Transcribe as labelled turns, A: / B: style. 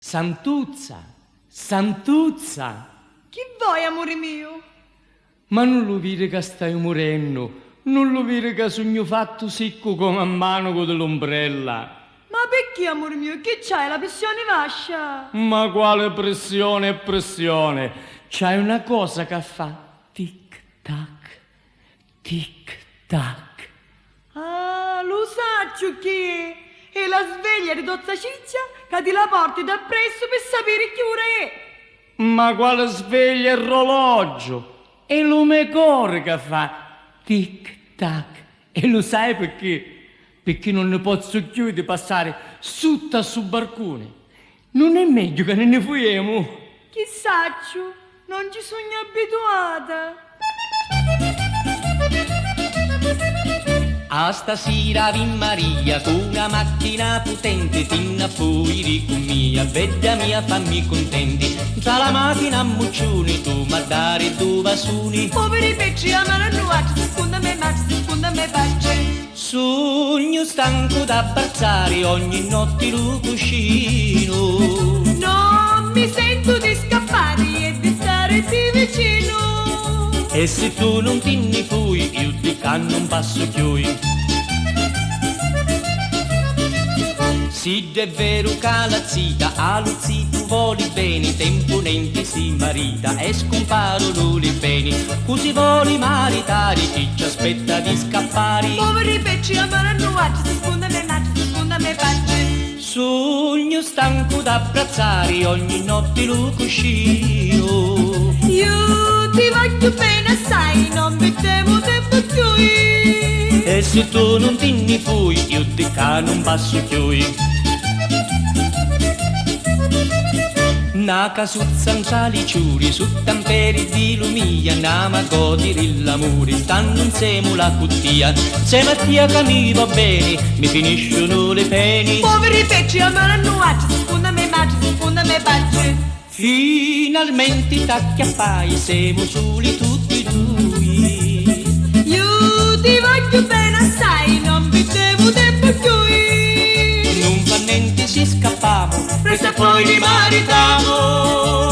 A: Santuzza, Santuzza.
B: Chi vuoi, amore mio?
A: Ma non lo vedi che stai morendo? Non lo vedi che sogno fatto secco come a mano dell'ombrella?
B: Ma perché, amore mio? Che c'hai? La pressione vascia?
A: Ma quale pressione e pressione? C'hai una cosa che fa tic tac, tic tac.
B: Ah, lo saggio che è la sveglia di Dozza Ciccia che ti la porti da presso per sapere che ora è.
A: Ma quale sveglia e orologio? È lume core che fa tic tac. E lo sai perché? Perché non ne posso più di passare sotto sul barcone. Non è meglio che ne fuiamo?
B: Che saggio, non ci sono abituata.
C: A stasera vi Maria con una macchina potente tinna fuori con mia, veglia mia fammi contenti. Tra la macchina mucciuni tu ma dare due vasuni.
B: Poveri pecci amano nuoci, seconda me mazzi, seconda me pace.
C: Sogno stanco d'abbracciare ogni notte lo cuscino.
B: Non mi sento di scappare e di stare più vicino.
C: E se tu non ti ne fui, io di canno non passo più. Sì, è vero che la zita, a lo zito voli bene, temponente si marita e scomparono le pene. Così voli maritare, chi ci aspetta di scappare.
B: Poveri pecci amano nuoci, seconda me mazzi, seconda me pace.
C: Sogno stanco d'abbracciare ogni notte lo cuscino.
B: Io ti voglio bene assai, non mi temo tempo più.
C: E se tu non ti ne fui, io di ca non passo più. Na casuzza un saliciuri, su tamperi di lumia, andiamo a godere l'amore, stanno insieme la cuttia. Se Mattia che mi va bene, mi finiscono le pene.
B: Poveri pecci amano nuoci, seconda me mazzi, seconda me pace.
C: Finalmente t'acchiappai, siamo soli tutti e due.
B: Io ti voglio bene assai, non vi devo tempo più.
C: Non fa niente, si scappamo, presto e poi li maritiamo.